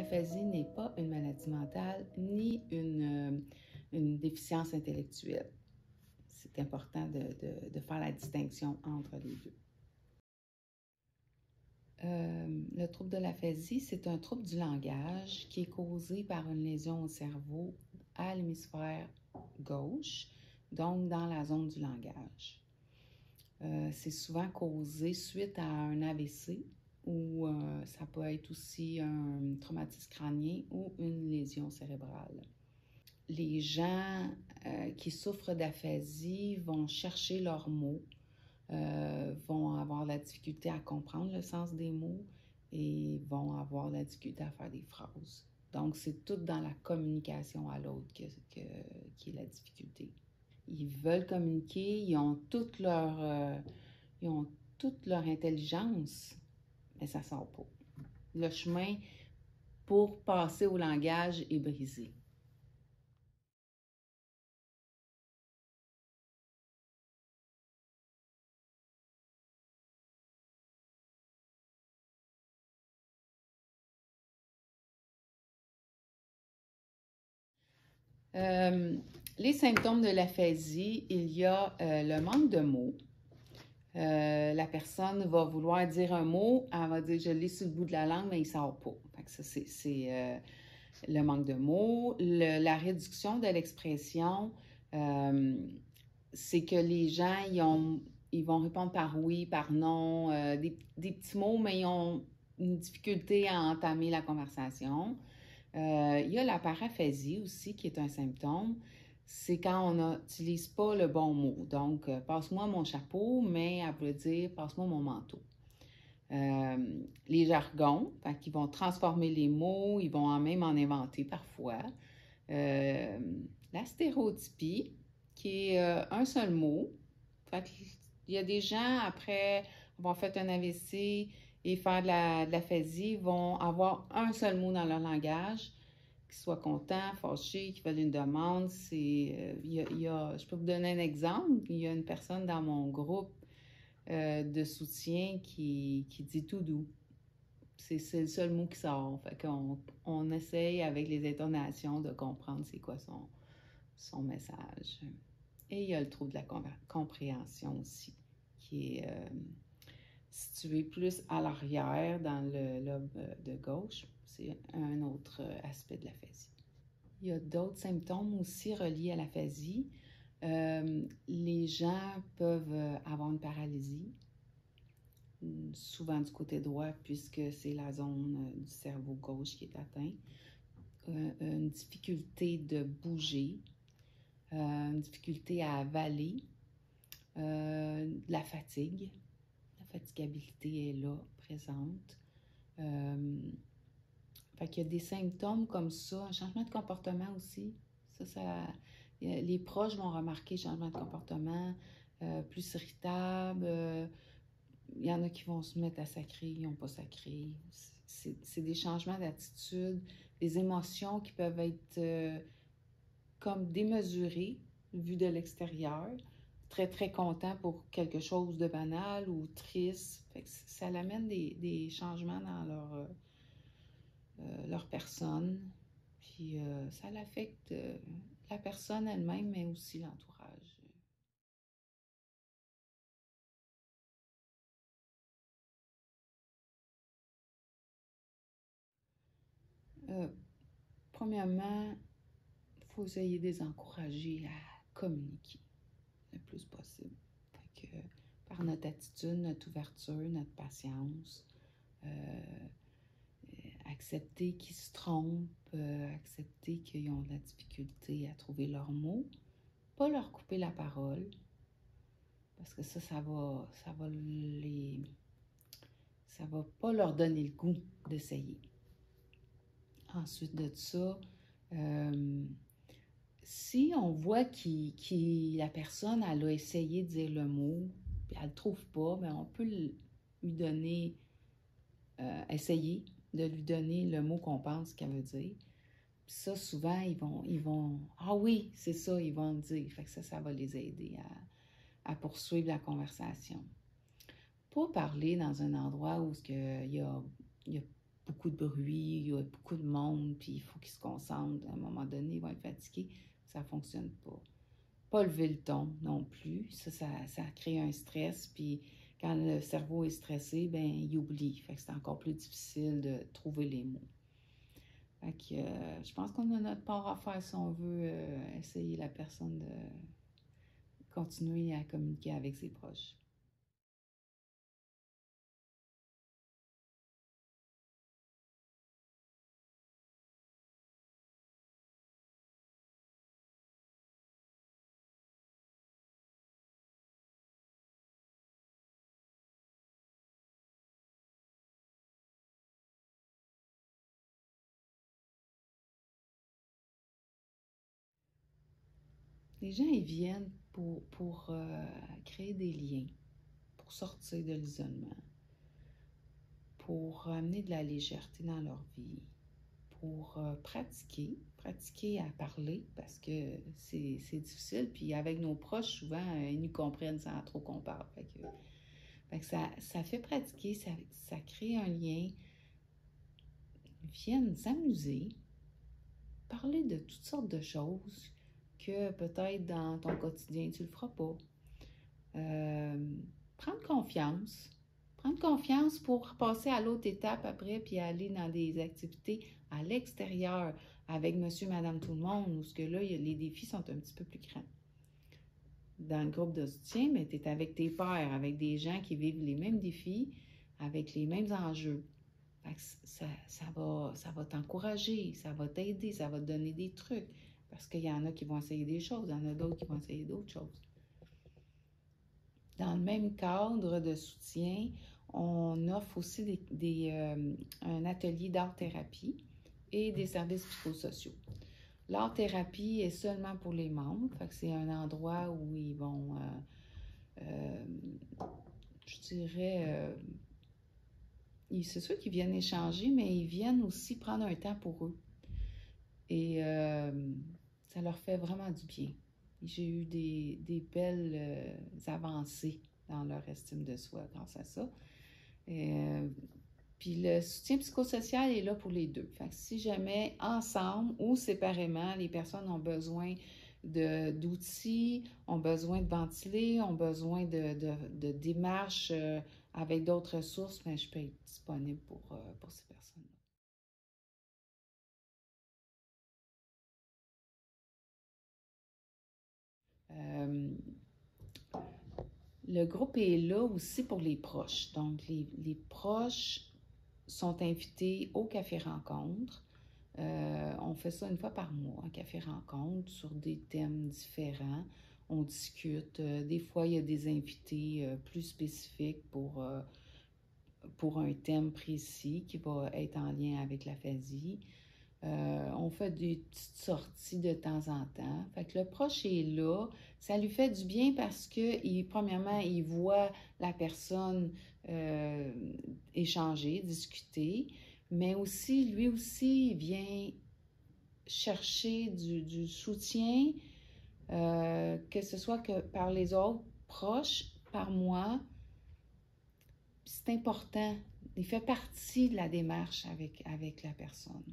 l'aphasie n'est pas une maladie mentale ni une déficience intellectuelle. C'est important de faire la distinction entre les deux. Le trouble de l'aphasie, c'est un trouble du langage qui est causé par une lésion au cerveau à l'hémisphère gauche, donc dans la zone du langage. C'est souvent causé suite à un AVC ou ça peut être aussi un traumatisme crânien ou une lésion cérébrale. Les gens qui souffrent d'aphasie vont chercher leurs mots, vont avoir la difficulté à comprendre le sens des mots et vont avoir la difficulté à faire des phrases. Donc, c'est tout dans la communication à l'autre qui est la difficulté. Ils veulent communiquer, ils ont toute leur intelligence, mais ça ne sort pas. Le chemin pour passer au langage est brisé. Les symptômes de l'aphasie, il y a le manque de mots. La personne va vouloir dire un mot, elle va dire « je l'ai sur le bout de la langue », mais il ne sort pas. Fait que ça, c'est le manque de mots. La réduction de l'expression, c'est que les gens, ils vont répondre par oui, par non, des petits mots, mais ils ont une difficulté à entamer la conversation. Il y a la paraphasie aussi, qui est un symptôme. C'est quand on n'utilise pas le bon mot. Donc, passe-moi mon chapeau, mais elle peut dire passe-moi mon manteau. Les jargons, qui vont transformer les mots, ils vont même en inventer parfois. La stéréotypie, qui est un seul mot. Il y a des gens, après avoir fait un AVC et faire de l'aphasie, vont avoir un seul mot dans leur langage, qu'ils soient contents, fâchés, qu'ils veulent une demande. Je peux vous donner un exemple. Il y a une personne dans mon groupe de soutien qui dit tout doux. C'est le seul mot qui sort. Fait qu'on essaye avec les intonations de comprendre c'est quoi son message. Et il y a le trouble de la compréhension aussi, qui est situé plus à l'arrière, dans le lobe de gauche. C'est un autre aspect de l'aphasie. Il y a d'autres symptômes aussi reliés à l'aphasie. Les gens peuvent avoir une paralysie, souvent du côté droit, puisque c'est la zone du cerveau gauche qui est atteinte. Une difficulté de bouger, une difficulté à avaler, de la fatigue. La fatigabilité est là, présente. Fait qu'il y a des symptômes comme ça, un changement de comportement aussi. Les proches vont remarquer le changement de comportement, plus irritable. Il y en a qui vont se mettre à sacrer, ils n'ont pas sacré. C'est des changements d'attitude, des émotions qui peuvent être comme démesurées, vues de l'extérieur. Très, très content pour quelque chose de banal ou triste. Fait que ça amène des changements dans leur personne. Puis ça l'affecte la personne elle-même, mais aussi l'entourage. Premièrement, il faut essayer de les encourager à communiquer le plus possible. Fait que, par notre attitude, notre ouverture, notre patience, accepter qu'ils se trompent, accepter qu'ils ont de la difficulté à trouver leurs mots, pas leur couper la parole, parce que ça va pas leur donner le goût d'essayer. Ensuite de ça, si on voit la personne, elle a essayé de dire le mot, puis elle ne le trouve pas, mais on peut lui donner, essayer de lui donner le mot qu'on pense qu'elle veut dire. Puis ça, souvent, ils vont ah oui, c'est ça, ils vont le dire. Fait que ça va les aider à poursuivre la conversation. Pas parler dans un endroit où il y a beaucoup de bruit, il y a beaucoup de monde, puis il faut qu'ils se concentrent. À un moment donné, ils vont être fatigués. Ça ne fonctionne pas. Pas lever le ton non plus. Ça crée un stress, puis quand le cerveau est stressé, ben il oublie. Fait que c'est encore plus difficile de trouver les mots. Fait que je pense qu'on a notre part à faire si on veut essayer la personne de continuer à communiquer avec ses proches. Les gens, ils viennent pour créer des liens, pour sortir de l'isolement, pour amener de la légèreté dans leur vie, pour pratiquer à parler parce que c'est difficile. Puis avec nos proches, souvent, ils nous comprennent sans trop qu'on parle. Fait que ça fait pratiquer, ça crée un lien. Ils viennent s'amuser, parler de toutes sortes de choses que peut-être dans ton quotidien, tu ne le feras pas. Euh, prendre confiance. Prendre confiance pour passer à l'autre étape après, puis aller dans des activités à l'extérieur avec monsieur, madame, tout le monde, où ce que là, les défis sont un petit peu plus grands. Dans le groupe de soutien, mais tu es avec tes pairs, avec des gens qui vivent les mêmes défis, avec les mêmes enjeux. Fait que ça va t'encourager, ça va t'aider, ça va te donner des trucs. Parce qu'il y en a qui vont essayer des choses, il y en a d'autres qui vont essayer d'autres choses. Dans le même cadre de soutien, on offre aussi un atelier d'art-thérapie et des services psychosociaux. L'art-thérapie est seulement pour les membres, fait que c'est un endroit où ils vont, je dirais, c'est sûr qu'ils viennent échanger, mais ils viennent aussi prendre un temps pour eux. Et ça leur fait vraiment du bien. J'ai eu des belles avancées dans leur estime de soi grâce à ça. Puis le soutien psychosocial est là pour les deux. Fait que si jamais ensemble ou séparément, les personnes ont besoin d'outils, ont besoin de ventiler, ont besoin de démarches avec d'autres ressources, ben, je peux être disponible pour ces personnes-là. Euh, le groupe est là aussi pour les proches. Donc, les proches sont invités au café rencontre. On fait ça une fois par mois, un café rencontre sur des thèmes différents. On discute. Des fois, il y a des invités plus spécifiques pour un thème précis qui va être en lien avec l'aphasie. On fait des petites sorties de temps en temps. Fait que le proche est là. Ça lui fait du bien parce que, premièrement, il voit la personne échanger, discuter, mais aussi, lui aussi, il vient chercher du soutien, que ce soit que par les autres proches, par moi. C'est important. Il fait partie de la démarche avec la personne.